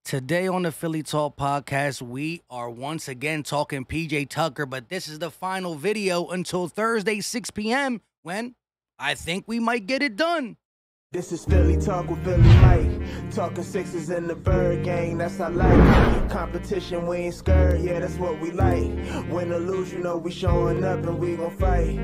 Today on the Philly Talk podcast, we are once again talking PJ Tucker, but this is the final video until Thursday, 6 p.m., when I think we might get it done. This is Philly Talk with Philly Mike. Talking Sixers in the Bird Gang, that's I like. Competition, we ain't scared, yeah, that's what we like. Win or lose, you know we showing up and we gon' fight.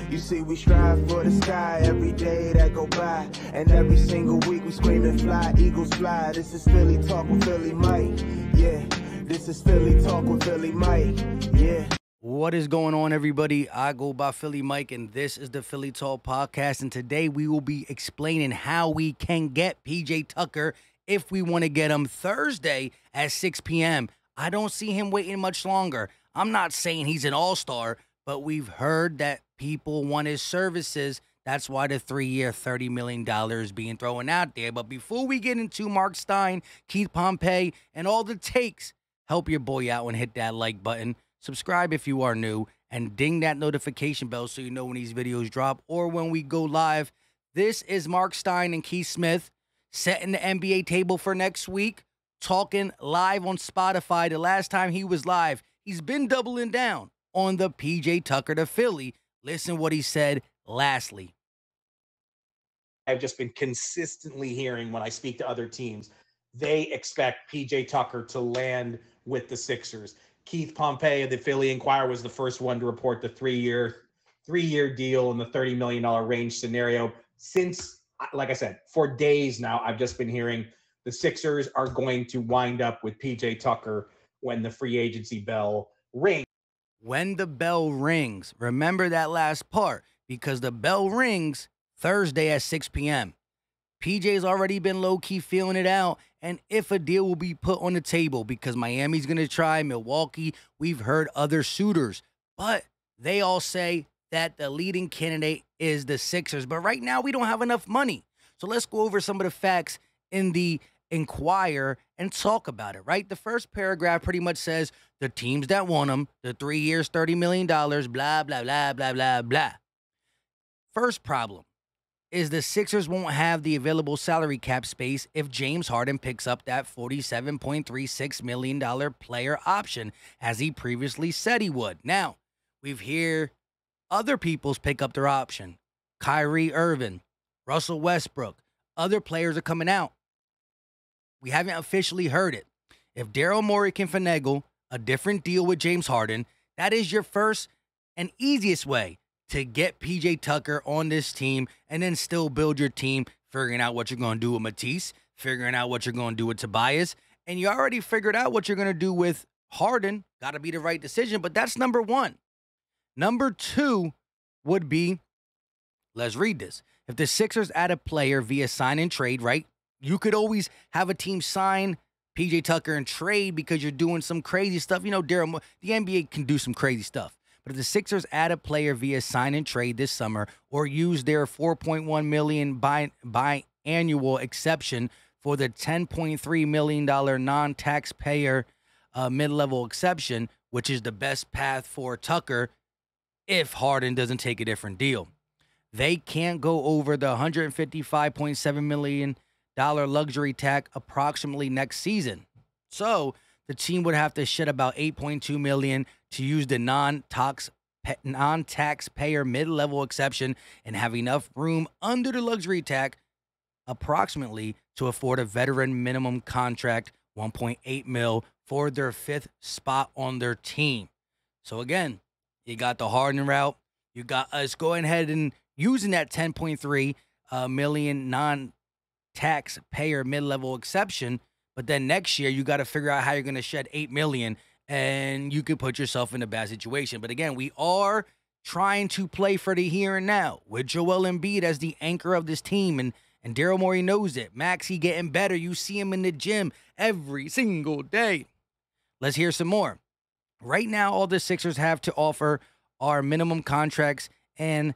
You see we strive for the sky every day that go by. And every single week we screaming fly, Eagles fly. This is Philly Talk with Philly Mike, yeah. This is Philly Talk with Philly Mike, yeah. What is going on, everybody? I go by Philly Mike, and this is the Philly Talk podcast. And today we will be explaining how we can get PJ Tucker if we want to get him Thursday at 6 p.m. I don't see him waiting much longer. I'm not saying he's an all-star, but we've heard that people want his services. That's why the 3-year, $30 million is being thrown out there. But before we get into Mark Stein, Keith Pompey, and all the takes, help your boy out and hit that like button. Subscribe if you are new, and ding that notification bell so you know when these videos drop or when we go live. This is Mark Stein and Keith Smith setting the NBA table for next week, talking live on Spotify. The last time he was live, he's been doubling down on the PJ Tucker to Philly. Listen what he said lastly. I've just been consistently hearing when I speak to other teams, they expect PJ Tucker to land with the Sixers. Keith Pompey of the Philly Inquirer was the first one to report the three-year deal in the $30 million range scenario. Since, like I said, for days now, I've just been hearing the Sixers are going to wind up with PJ Tucker when the free agency bell rings. When the bell rings, remember that last part, because the bell rings Thursday at 6 p.m. PJ's already been low-key feeling it out, and if a deal will be put on the table, because Miami's going to try, Milwaukee, we've heard other suitors, but they all say that the leading candidate is the Sixers. But right now, we don't have enough money. So let's go over some of the facts in the Inquirer and talk about it, right? The first paragraph pretty much says the teams that want him, the 3 years, $30 million, blah, blah, blah, blah, blah, blah. First problem is the Sixers won't have the available salary cap space if James Harden picks up that $47.36 million player option, as he previously said he would. Now, we've heard other people's pick up their option. Kyrie Irving, Russell Westbrook, other players are coming out. We haven't officially heard it. If Daryl Morey can finagle a different deal with James Harden, that is your first and easiest way to get PJ Tucker on this team and then still build your team, figuring out what you're going to do with Matisse, figuring out what you're going to do with Tobias, and you already figured out what you're going to do with Harden. Got to be the right decision, but that's number one. Number two would be, let's read this. If the Sixers add a player via sign and trade, right, you could always have a team sign PJ Tucker and trade because you're doing some crazy stuff. You know, the NBA can do some crazy stuff. But if the Sixers add a player via sign and trade this summer or use their $4.1 million biannual exception for the $10.3 million non-taxpayer mid-level exception, which is the best path for Tucker if Harden doesn't take a different deal, they can't go over the $155.7 million luxury tax approximately next season. So the team would have to shed about $8.2 million to use the non-taxpayer mid-level exception and have enough room under the luxury tax approximately to afford a veteran minimum contract, $1.8 million, for their fifth spot on their team. So again, you got the Harden route. You got us going ahead and using that $10.3 million non-taxpayer mid-level exception. But then next year, you got to figure out how you're going to shed $8 million, and you could put yourself in a bad situation. But again, we are trying to play for the here and now with Joel Embiid as the anchor of this team, and Daryl Morey knows it. Maxey getting better. You see him in the gym every single day. Let's hear some more. Right now, all the Sixers have to offer are minimum contracts and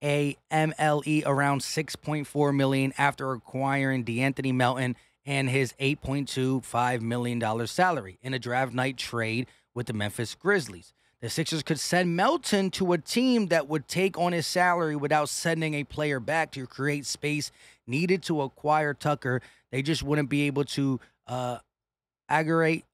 a MLE around $6.4 million after acquiring DeAnthony Melton and his $8.25 million salary in a draft night trade with the Memphis Grizzlies. The Sixers could send Melton to a team that would take on his salary without sending a player back to create space needed to acquire Tucker. They just wouldn't be able to aggregate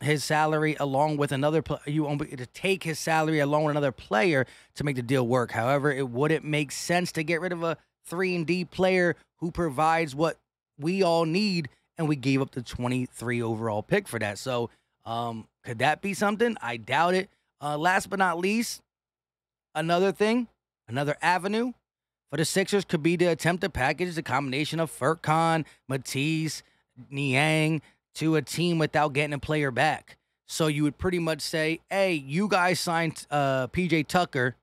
his salary along with another to take his salary along with another player to make the deal work. However, it wouldn't make sense to get rid of a 3-and-D player who provides what we all need, and we gave up the 23 overall pick for that. So could that be something? I doubt it. Last but not least, another avenue for the Sixers could be to attempt to package a combination of Furkan, Matisse, Niang to a team without getting a player back. So you would pretty much say, hey, you guys signed PJ Tucker,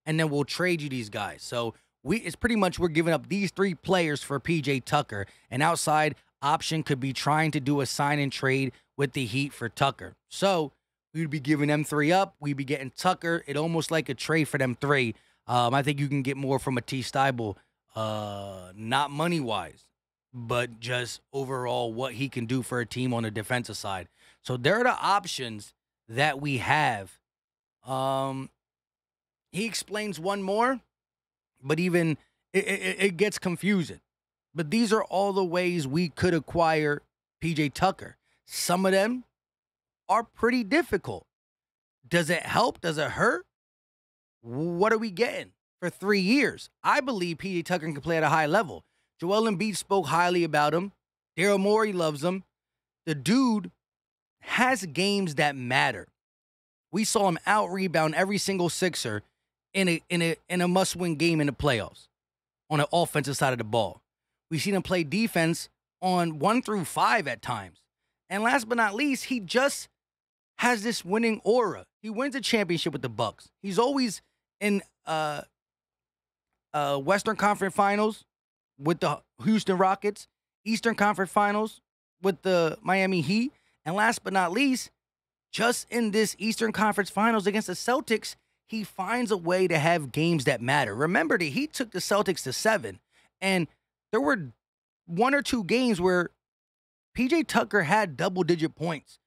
and then we'll trade you these guys. So it's pretty much we're giving up these 3 players for PJ Tucker. An outside option could be trying to do a sign and trade with the Heat for Tucker. So we'd be giving them 3 up. We'd be getting Tucker. It almost like a trade for them 3. I think you can get more from Matisse Thybulle, not money-wise, but just overall what he can do for a team on the defensive side. So there are the options that we have. He explains one more, but even it gets confusing. But these are all the ways we could acquire PJ Tucker. Some of them are pretty difficult. Does it help? Does it hurt? What are we getting for 3 years? I believe PJ Tucker can play at a high level. Joel Embiid spoke highly about him. Daryl Morey loves him. The dude has games that matter. We saw him out-rebound every single Sixer in a must-win game in the playoffs on the offensive side of the ball. We've seen him play defense on 1 through 5 at times. And last but not least, he just has this winning aura. He wins a championship with the Bucks. He's always in Western Conference Finals with the Houston Rockets, Eastern Conference Finals with the Miami Heat, and last but not least, just in this Eastern Conference Finals against the Celtics, he finds a way to have games that matter. Remember that he took the Celtics to 7, and there were 1 or 2 games where PJ Tucker had double-digit points,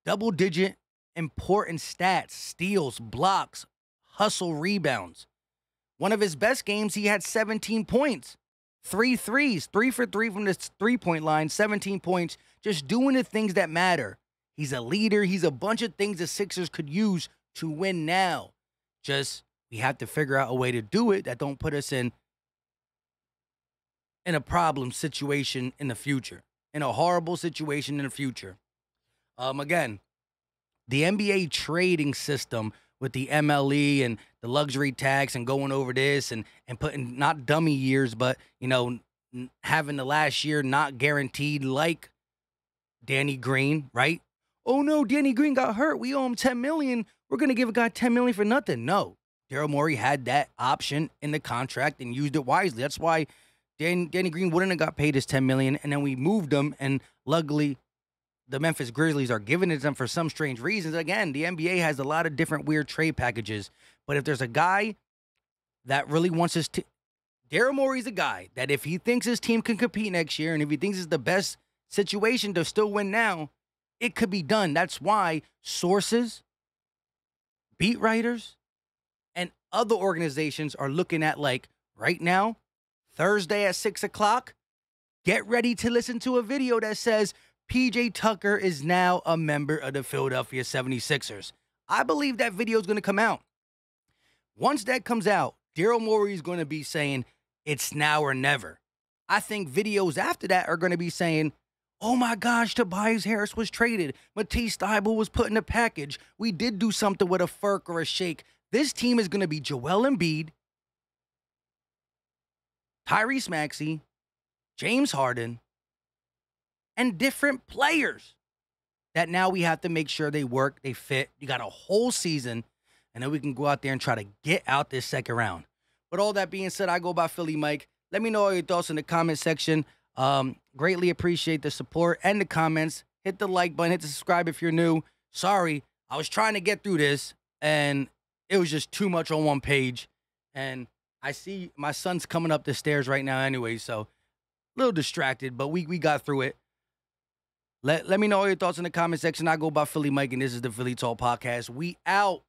double-digit important stats, steals, blocks, hustle, rebounds. One of his best games, he had 17 points, 3 threes, 3 for 3 from the three-point line, 17 points, just doing the things that matter. He's a leader. He's a bunch of things the Sixers could use to win now. Just, we have to figure out a way to do it that don't put us in a problem situation in the future, in a horrible situation in the future. Again, the NBA trading system with the MLE and the luxury tax and going over this and putting not dummy years, but, having the last year not guaranteed like Danny Green, right? Oh, no, Danny Green got hurt. We owe him $10 million. We're going to give a guy $10 million for nothing. No. Daryl Morey had that option in the contract and used it wisely. That's why Danny Green wouldn't have got paid his $10 million, and then we moved him, and luckily the Memphis Grizzlies are giving it to them for some strange reasons. Again, the NBA has a lot of different weird trade packages, but if there's a guy that really wants his team, Daryl Morey's a guy that if he thinks his team can compete next year and if he thinks it's the best situation to still win now, it could be done. That's why sources, beat writers, and other organizations are looking at, like, right now, Thursday at 6 o'clock, get ready to listen to a video that says PJ Tucker is now a member of the Philadelphia 76ers. I believe that video is going to come out. Once that comes out, Daryl Morey is going to be saying, it's now or never. I think videos after that are going to be saying, oh my gosh, Tobias Harris was traded. Matisse Thybulle was put in a package. We did do something with a Furk or a Shake. This team is going to be Joel Embiid, Tyrese Maxey, James Harden, and different players that now we have to make sure they work, they fit. You got a whole season, and then we can go out there and try to get out this second round. With all that being said, I go by Philly Mike. Let me know all your thoughts in the comment section. Greatly appreciate the support and the comments. Hit the like button, hit the subscribe if you're new. Sorry, I was trying to get through this, and it was just too much on one page. And I see my son's coming up the stairs right now anyway, so a little distracted, but we got through it. Let me know all your thoughts in the comment section. I go by Philly Mike, and this is the Philly Talk Podcast. We out.